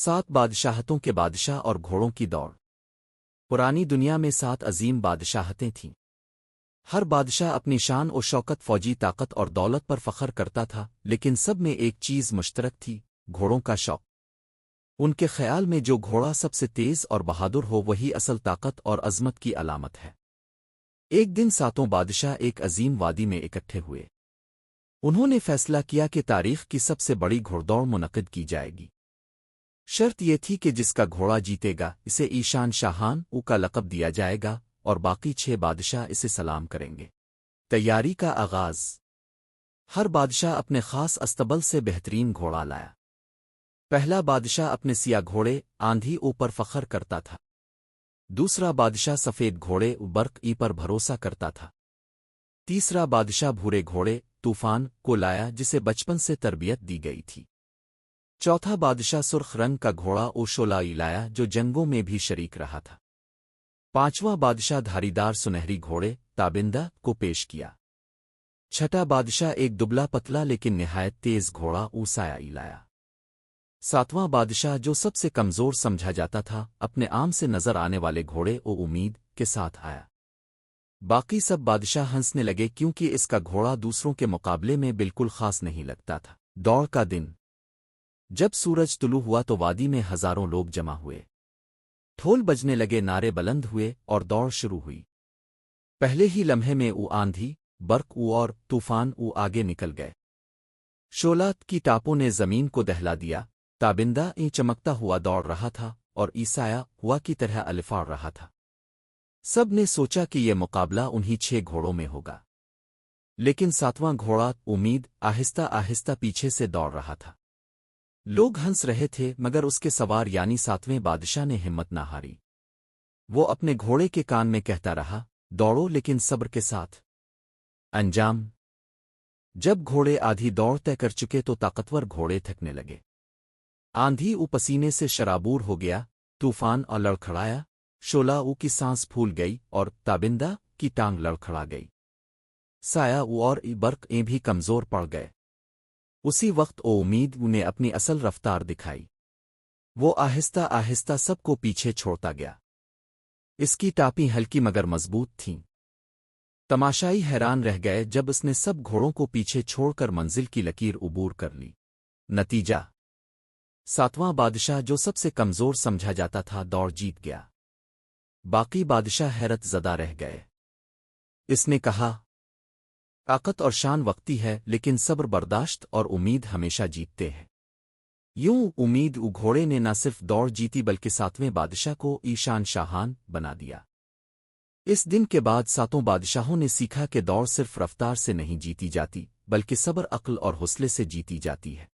7 بادشاہتوں کے بادشاہ اور گھوڑوں کی دوڑ۔ پرانی دنیا میں 7 عظیم بادشاہتیں تھیں۔ ہر بادشاہ اپنی شان و شوکت، فوجی طاقت اور دولت پر فخر کرتا تھا، لیکن سب میں ایک چیز مشترک تھی: گھوڑوں کا شوق۔ ان کے خیال میں جو گھوڑا سب سے تیز اور بہادر ہو وہی اصل طاقت اور عظمت کی علامت ہے۔ ایک دن 7 بادشاہ ایک عظیم وادی میں اکٹھے ہوئے۔ انہوں نے فیصلہ کیا کہ تاریخ کی سب سے بڑی گھوڑدوڑ منعقد کی جائے گی۔ شرط یہ تھی کہ جس کا گھوڑا جیتے گا اسے ایشان شاہان او کا لقب دیا جائے گا اور باقی 6 بادشاہ اسے سلام کریں گے۔ تیاری کا آغاز۔ ہر بادشاہ اپنے خاص استبل سے بہترین گھوڑا لایا۔ پہلا بادشاہ اپنے سیاہ گھوڑے آندھی او پر فخر کرتا تھا۔ دوسرا بادشاہ سفید گھوڑے برق ای پر بھروسہ کرتا تھا۔ تیسرا بادشاہ بھورے گھوڑے طوفان کو لایا جسے بچپن سے تربیت دی گئی تھی۔ چوتھا بادشاہ سرخ رنگ کا گھوڑا او شولا لایا جو جنگوں میں بھی شریک رہا تھا۔ پانچواں بادشاہ دھاری دار سنہری گھوڑے تابندہ کو پیش کیا۔ چھٹا بادشاہ ایک دبلا پتلا لیکن نہایت تیز گھوڑا او سایہ لایا۔ ساتواں بادشاہ جو سب سے کمزور سمجھا جاتا تھا اپنے عام سے نظر آنے والے گھوڑے او امید کے ساتھ آیا۔ باقی سب بادشاہ ہنسنے لگے کیونکہ اس کا گھوڑا دوسروں کے مقابلے میں بالکل خاص نہیں لگتا تھا۔ دوڑ کا دن۔ جب سورج طلوع ہوا تو وادی میں ہزاروں لوگ جمع ہوئے۔ ڈھول بجنے لگے، نعرے بلند ہوئے اور دوڑ شروع ہوئی۔ پہلے ہی لمحے میں او آندھی، برق او اور طوفان او آگے نکل گئے۔ شولات کی ٹاپوں نے زمین کو دہلا دیا۔ تابندہ چمکتا ہوا دوڑ رہا تھا اور عیسایہ ہوا کی طرح الفاڑ رہا تھا۔ سب نے سوچا کہ یہ مقابلہ انہی 6 گھوڑوں میں ہوگا، لیکن 7واں گھوڑا امید آہستہ آہستہ پیچھے سے دوڑ رہا تھا۔ لوگ ہنس رہے تھے مگر اس کے سوار یعنی 7ویں بادشاہ نے ہمت نہ ہاری۔ وہ اپنے گھوڑے کے کان میں کہتا رہا، دوڑو لیکن صبر کے ساتھ۔ انجام۔ جب گھوڑے آدھی دوڑ طے کر چکے تو طاقتور گھوڑے تھکنے لگے۔ آندھی او پسینے سے شرابور ہو گیا، طوفان اور لڑکھڑایا، شولا او کی سانس پھول گئی اور تابندہ کی ٹانگ لڑکھڑا گئی۔ سایہ او اور برق بھی کمزور پڑ گئے۔ اسی وقت او امید نے اپنی اصل رفتار دکھائی۔ وہ آہستہ آہستہ سب کو پیچھے چھوڑتا گیا۔ اس کی ٹاپیں ہلکی مگر مضبوط تھیں۔ تماشائی حیران رہ گئے جب اس نے سب گھوڑوں کو پیچھے چھوڑ کر منزل کی لکیر عبور کر لی۔ نتیجہ: 7واں بادشاہ جو سب سے کمزور سمجھا جاتا تھا دوڑ جیت گیا۔ باقی بادشاہ حیرت زدہ رہ گئے۔ اس نے کہا، طاقت اور شان وقتی ہے لیکن صبر، برداشت اور امید ہمیشہ جیتتے ہیں۔ یوں امید او گھوڑے نے نہ صرف دوڑ جیتی بلکہ 7ویں بادشاہ کو ایشان شاہان بنا دیا۔ اس دن کے بعد 7 بادشاہوں نے سیکھا کہ دوڑ صرف رفتار سے نہیں جیتی جاتی بلکہ صبر، عقل اور حوصلے سے جیتی جاتی ہے۔